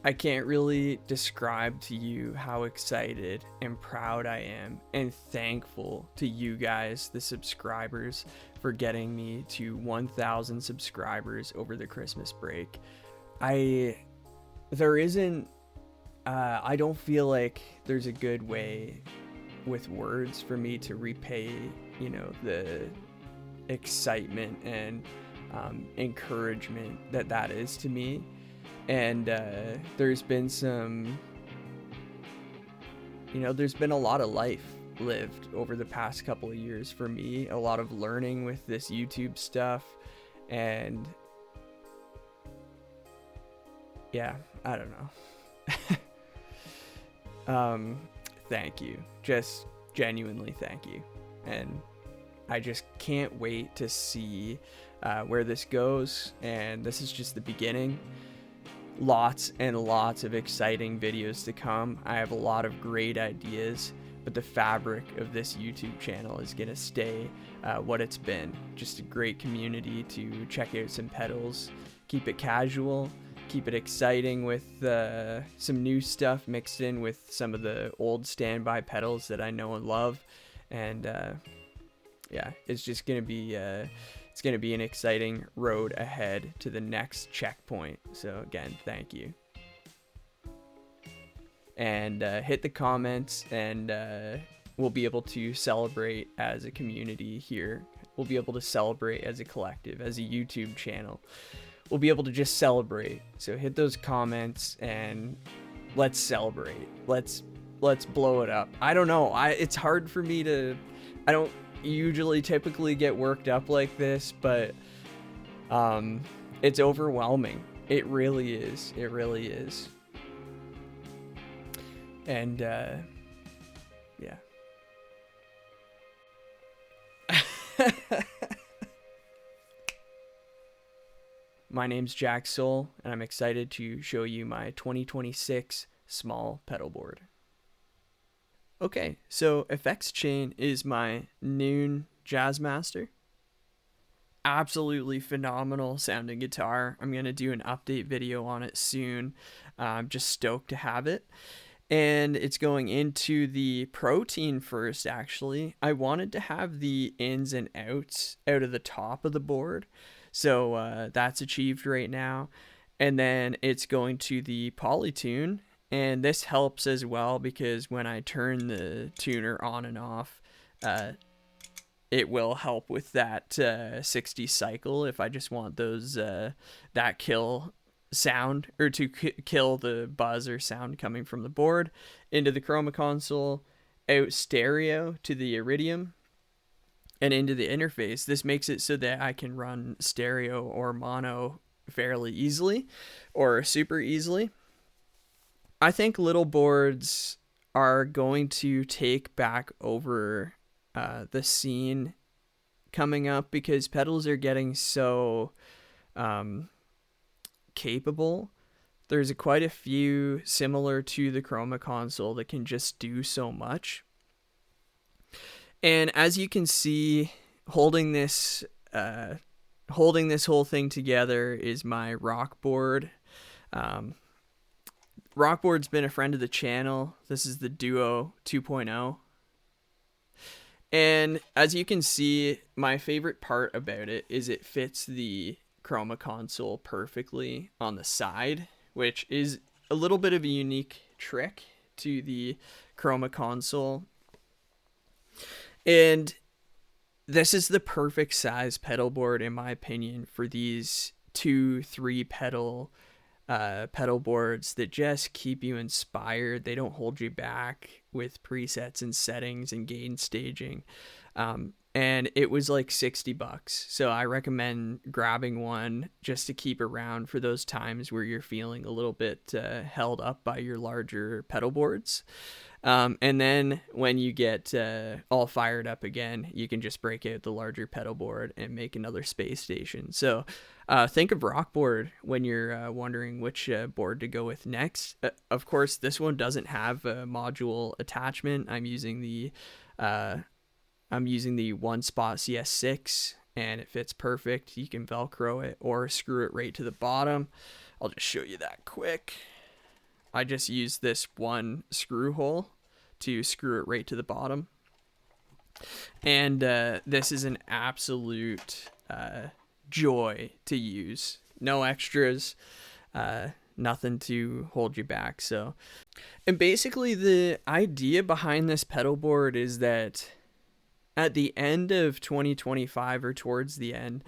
I can't really describe to you how excited and proud I am and thankful to you guys, the subscribers, for getting me to 1,000 subscribers over the Christmas break. I don't feel like there's a good way with words for me to repay, the excitement and encouragement that is to me. And there's been a lot of life lived over the past couple of years for me, a lot of learning with this YouTube stuff, and yeah, I don't know. Thank you, just genuinely thank you, and I just can't wait to see where this goes, and this is just the beginning. Lots and lots of exciting videos to come. I have a lot of great ideas, but the fabric of this YouTube channel is gonna stay what it's been. Just a great community to check out some pedals, keep it casual, keep it exciting with some new stuff mixed in with some of the old standby pedals that I know and love. And yeah, it's just gonna be it's going to be an exciting road ahead to the next checkpoint. So again, thank you. And hit the comments, and we'll be able to celebrate as a community here. We'll be able to celebrate as a collective, as a YouTube channel. We'll be able to just celebrate. So hit those comments and let's celebrate. Let's blow it up. I don't know. It's hard for me to... I don't usually typically get worked up like this, but it's overwhelming. It really is. It really is. And yeah. My name's Jack Soul, and I'm excited to show you my 2026 small pedal board. Okay, so Effects Chain is my Noon Jazzmaster. Absolutely phenomenal sounding guitar. I'm going to do an update video on it soon. I'm just stoked to have it. And it's going into the protein first, actually. I wanted to have the ins and outs out of the top of the board. So that's achieved right now. And then it's going to the PloyTune. And this helps as well because when I turn the tuner on and off, it will help with that 60 cycle if I just want those that kill sound, or to kill the buzz or sound coming from the board into the Chroma console, out stereo to the Iridium, and into the interface. This makes it so that I can run stereo or mono fairly easily, or super easily. I think little boards are going to take back over the scene coming up because pedals are getting so capable. There's quite a few similar to the Chroma console that can just do so much. And as you can see, holding this whole thing together is my rock board. Rockboard's been a friend of the channel. This is the Duo 2.0. And as you can see, my favorite part about it is it fits the Chroma console perfectly on the side, which is a little bit of a unique trick to the Chroma console. And this is the perfect size pedal board, in my opinion, for these 2-3 pedal boards that just keep you inspired. They don't hold you back with presets and settings and gain staging. And it was like $60. So I recommend grabbing one just to keep around for those times where you're feeling a little bit held up by your larger pedal boards. And then when you get all fired up again, you can just break out the larger pedal board and make another space station. So think of Rockboard when you're wondering which board to go with next. Of course, this one doesn't have a module attachment. I'm using the one spot CS6, and it fits perfect. You can Velcro it or screw it right to the bottom. I'll just show you that quick. I just use this one screw hole to screw it right to the bottom. And this is an absolute joy to use. No extras, nothing to hold you back. So, and basically the idea behind this pedal board is that at the end of 2025, or towards the end,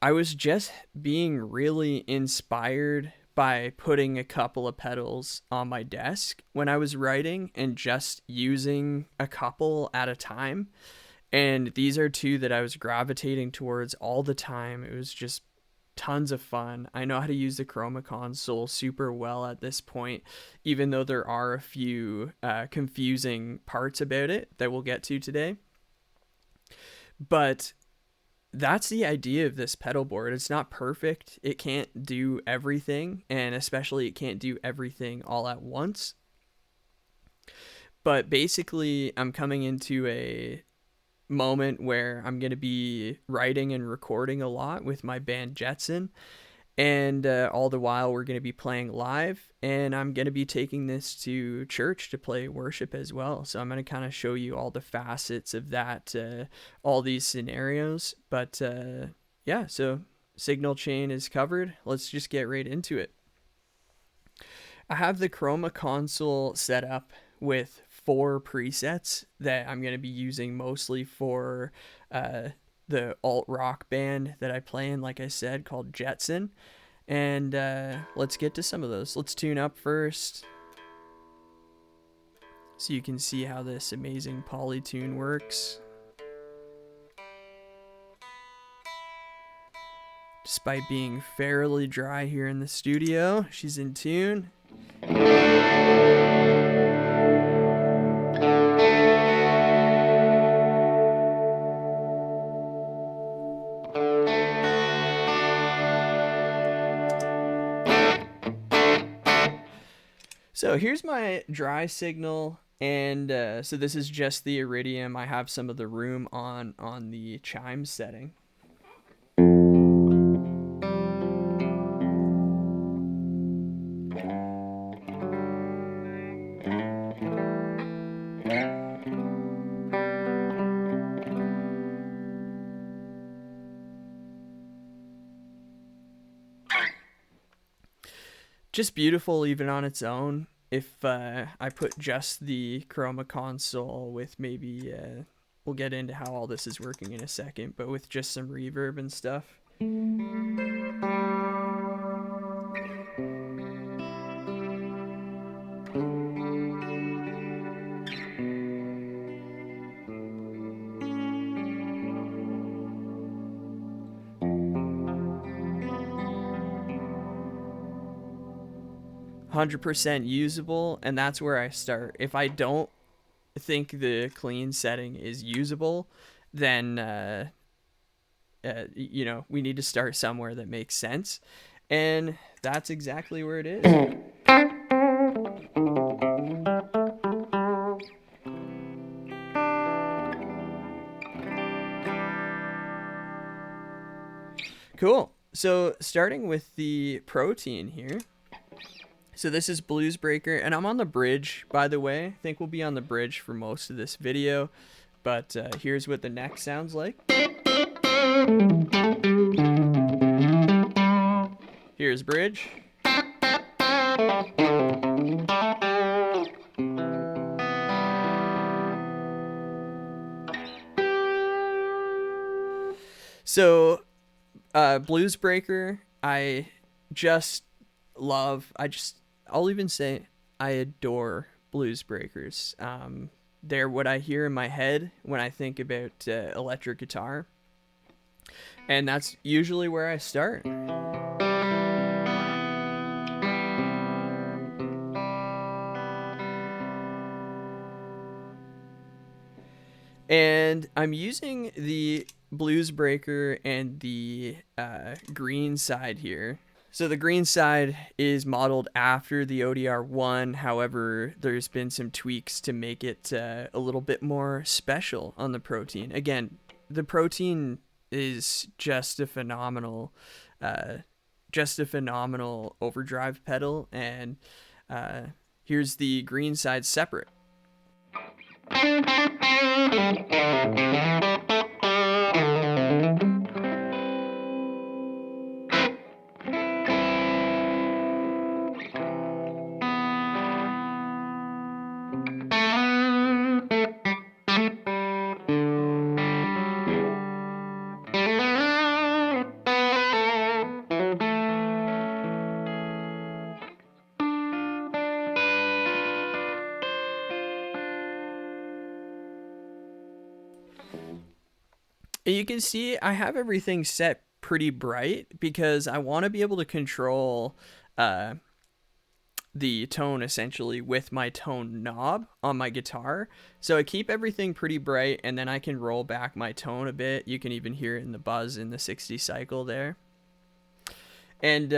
I was just being really inspired by putting a couple of pedals on my desk when I was writing and just using a couple at a time. And these are two that I was gravitating towards all the time. It was just tons of fun. I know how to use the Chroma console super well at this point, even though there are a few confusing parts about it that we'll get to today. But that's the idea of this pedal board. It's not perfect. It can't do everything, and especially it can't do everything all at once. But basically, I'm coming into a moment where I'm going to be writing and recording a lot with my band Jetson, and all the while we're going to be playing live, and I'm going to be taking this to church to play worship as well. So I'm going to kind of show you all the facets of that, all these scenarios. But yeah, so signal chain is covered. Let's just get right into it. I have the Chroma console set up with 4 presets that I'm going to be using mostly for the alt rock band that I play in, like I said, called Jetson. And let's get to some of those. Let's tune up first, so you can see how this amazing PloyTune works. Despite being fairly dry here in the studio, she's in tune. So here's my dry signal, and so this is just the Iridium. I have some of the room on the chime setting. Just beautiful even on its own. If I put just the Chroma console with maybe, we'll get into how all this is working in a second, but with just some reverb and stuff. 100% usable, and that's where I start. If I don't think the clean setting is usable, then you know, we need to start somewhere that makes sense, and that's exactly where it is. Cool. So starting with the protein here. So this is Blues Breaker, and I'm on the bridge, by the way. I think we'll be on the bridge for most of this video, but here's what the neck sounds like. Here's bridge. So Blues Breaker, I'll even say I adore Blues Breakers. They're what I hear in my head when I think about electric guitar, and that's usually where I start. And I'm using the Blues Breaker and the green side here. So the green side is modeled after the ODR1. However, there's been some tweaks to make it a little bit more special on the protein. Again, the protein is just a phenomenal overdrive pedal, and Here's the green side separate. You can see I have everything set pretty bright because I want to be able to control the tone essentially with my tone knob on my guitar. So I keep everything pretty bright, and then I can roll back my tone a bit. You can even hear it in the buzz in the 60 cycle there. And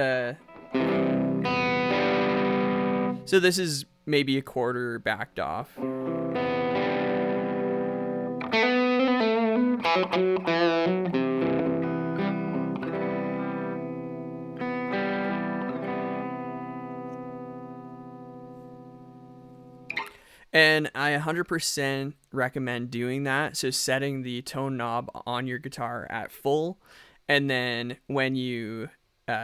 so this is maybe a quarter backed off. And I 100% recommend doing that. So setting the tone knob on your guitar at full, and then when you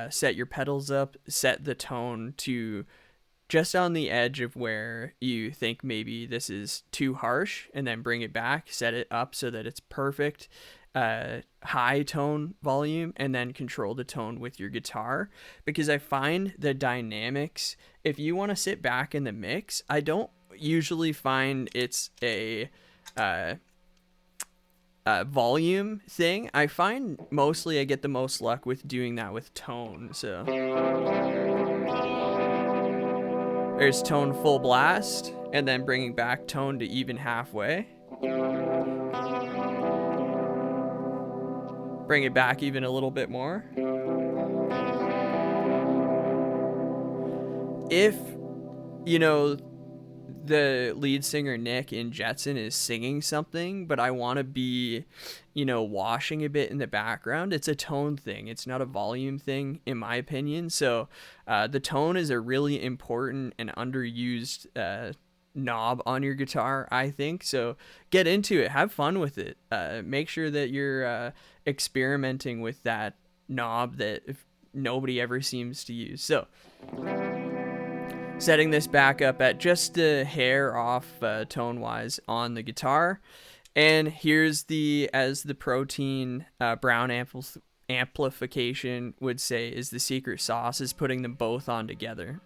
set your pedals up, set the tone to just on the edge of where you think maybe this is too harsh, and then bring it back, set it up so that it's perfect high tone volume, and then control the tone with your guitar. Because I find the dynamics, if you want to sit back in the mix, I don't usually find it's a volume thing. I find mostly I get the most luck with doing that with tone. So there's tone full blast, and then bringing back tone to even halfway. Bring it back even a little bit more. If, you know, the lead singer Nick in Jetson is singing something, but I want to be, you know, washing a bit in the background, it's a tone thing. It's not a volume thing, in my opinion. So the tone is a really important and underused knob on your guitar, I think. So get into it, have fun with it. Make sure that you're experimenting with that knob that nobody ever seems to use. So setting this back up at just a hair off tone wise on the guitar. And here's the, as the Protein Browne amplification would say, is the secret sauce, is putting them both on together.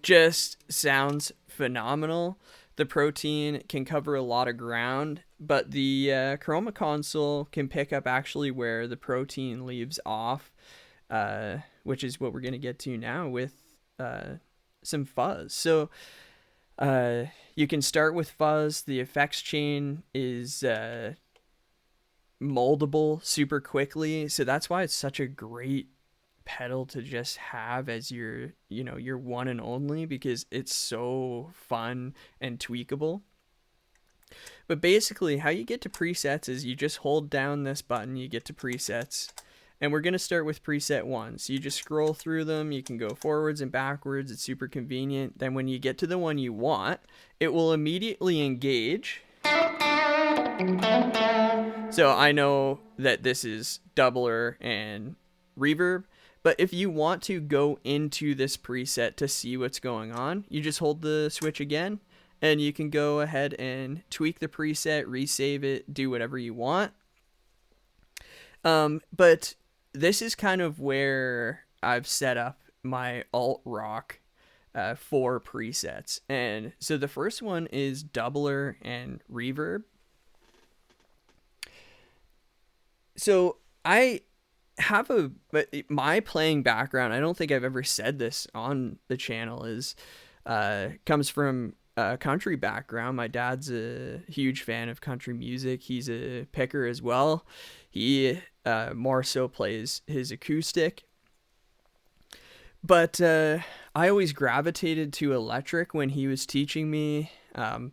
Just sounds phenomenal. The Protein can cover a lot of ground, but the Chroma console can pick up actually where the Protein leaves off, which is what we're going to get to now with some fuzz. So you can start with fuzz. The effects chain is moldable super quickly, so that's why it's such a great pedal to just have as your, you know, your one and only, because it's so fun and tweakable. But basically how you get to presets is you just hold down this button, you get to presets, and we're going to start with preset 1. So you just scroll through them, you can go forwards and backwards, it's super convenient. Then when you get to the one you want, it will immediately engage. So I know that this is doubler and reverb, but if you want to go into this preset to see what's going on, you just hold the switch again, and you can go ahead and tweak the preset, resave it, do whatever you want. But this is kind of where I've set up my alt rock 4 presets. And so the first one is doubler and reverb. So I have my playing background, I don't think I've ever said this on the channel, is comes from a country background. My dad's a huge fan of country music. He's a picker as well. He more so plays his acoustic. But I always gravitated to electric when he was teaching me. And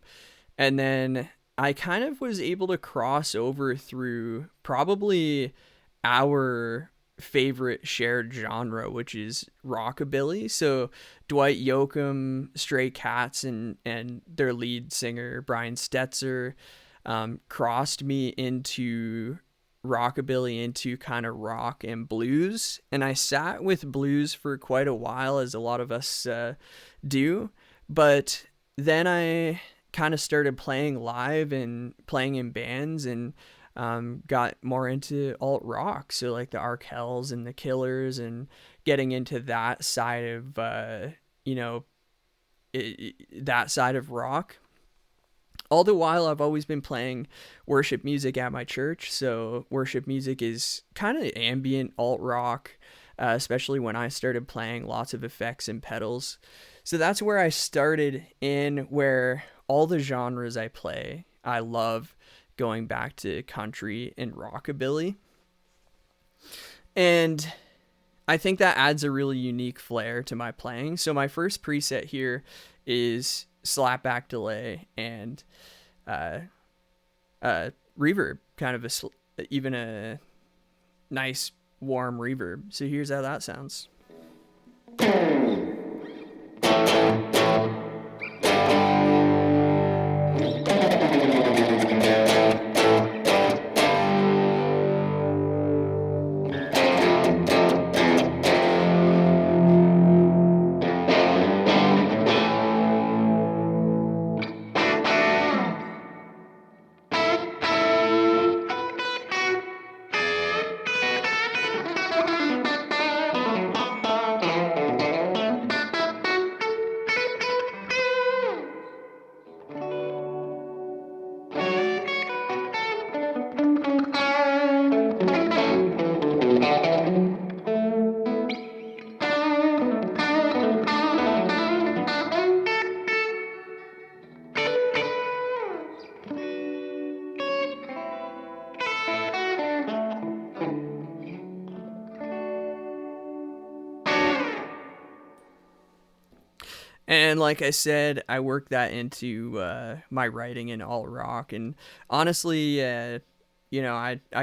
then I kind of was able to cross over through probably our favorite shared genre, which is rockabilly. So Dwight Yoakam, Stray Cats, and their lead singer Brian Stetzer crossed me into rockabilly, into kind of rock and blues. And I sat with blues for quite a while, as a lot of us do. But then I kind of started playing live and playing in bands, and got more into alt rock, so like the Arkells and the Killers, and getting into that side of that side of rock. All the while, I've always been playing worship music at my church, so worship music is kind of ambient alt rock, especially when I started playing lots of effects and pedals. So that's where I started in, where all the genres I play, I love going back to country and rockabilly. And I think that adds a really unique flair to my playing. So my first preset here is slapback delay and reverb, kind of even a nice warm reverb. So here's how that sounds. And like I said, I work that into my writing in alt rock. And honestly, I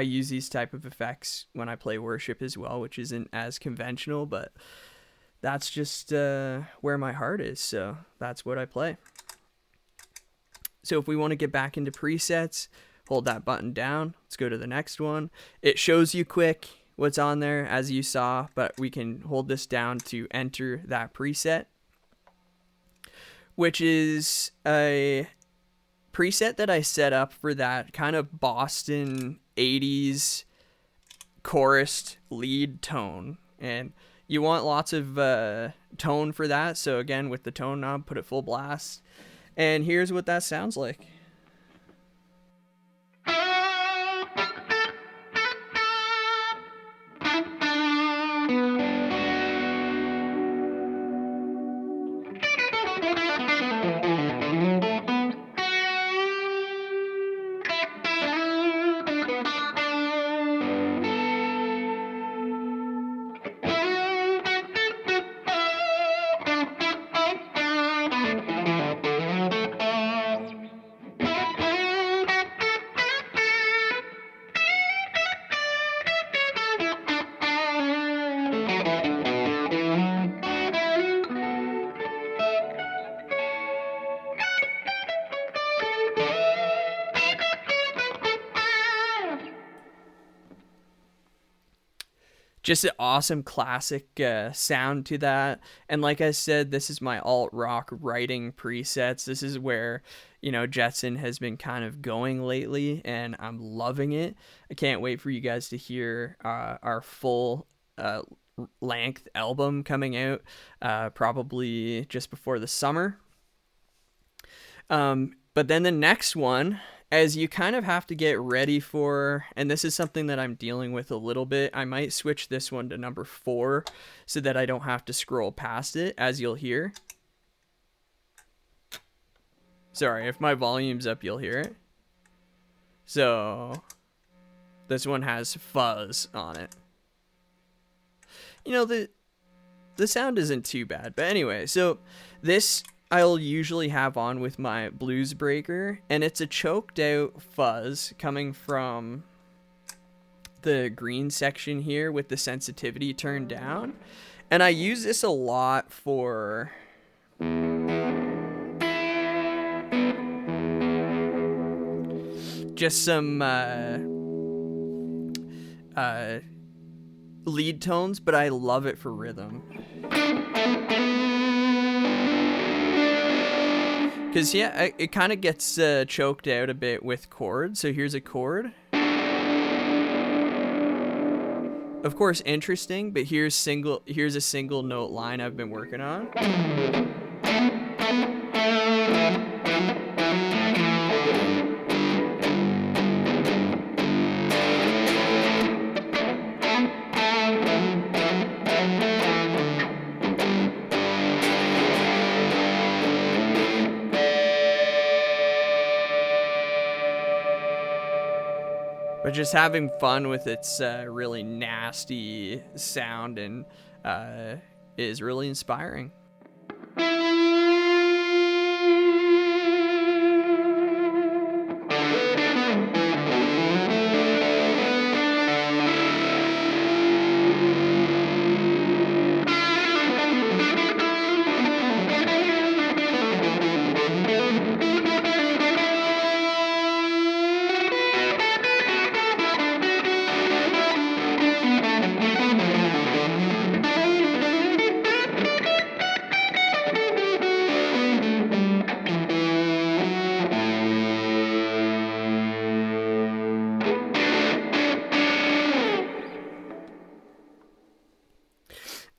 use these type of effects when I play worship as well, which isn't as conventional, but that's just where my heart is. So that's what I play. So if we want to get back into presets, hold that button down. Let's go to the next one. It shows you quick what's on there, as you saw, but we can hold this down to enter that preset, which is a preset that I set up for that kind of Boston 80s chorused lead tone. And you want lots of tone for that. So again, with the tone knob, put it full blast. And here's what that sounds like. just an awesome classic sound to that. And like I said, this is my alt rock writing presets. This is where, you know, Jetson has been kind of going lately, and I'm loving it. I can't wait for you guys to hear our full length album coming out probably just before the summer. But then the next one, as you kind of have to get ready for, and this is something that I'm dealing with a little bit, I might switch this one to number 4 so that I don't have to scroll past it, as you'll hear. Sorry, if my volume's up, you'll hear it. So this one has fuzz on it. You know, the sound isn't too bad. But anyway, so this I'll usually have on with my blues breaker, and it's a choked out fuzz coming from the green section here with the sensitivity turned down. And I use this a lot for just some lead tones, but I love it for rhythm. Because, yeah, it kind of gets choked out a bit with chords. So here's a chord. Of course, interesting, but here's a single note line I've been working on. But just having fun with its really nasty sound and is really inspiring.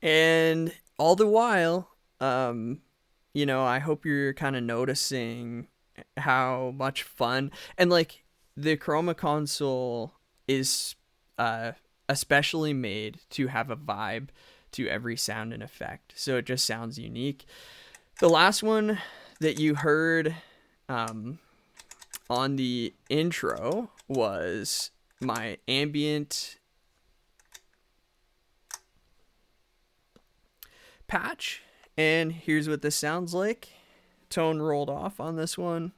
And all the while, you know, I hope you're kind of noticing how much fun, and like the Chroma console is especially made to have a vibe to every sound and effect. So it just sounds unique. The last one that you heard on the intro was my ambient patch, and here's what this sounds like. Tone rolled off on this one.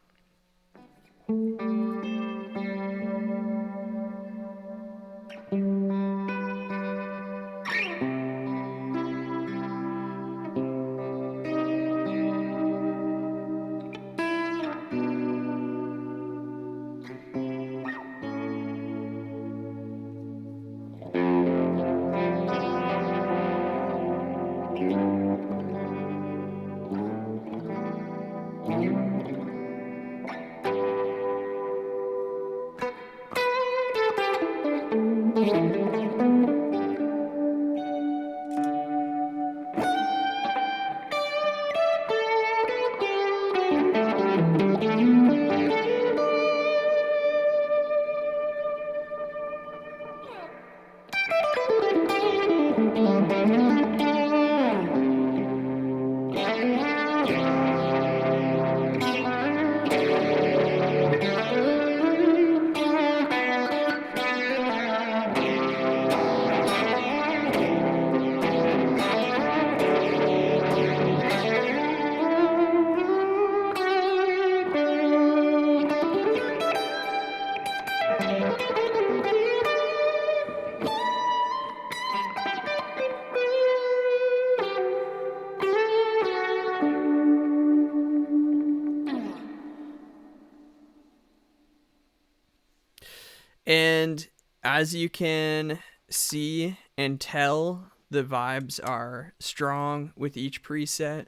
And as you can see and tell the vibes are strong with each preset.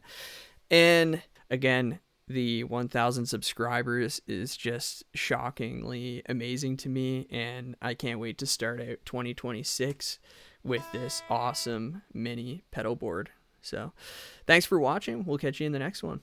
And again, the 1,000 subscribers is just shockingly amazing to me, and I can't wait to start out 2026 with this awesome mini pedal board. So thanks for watching. We'll catch you in the next one.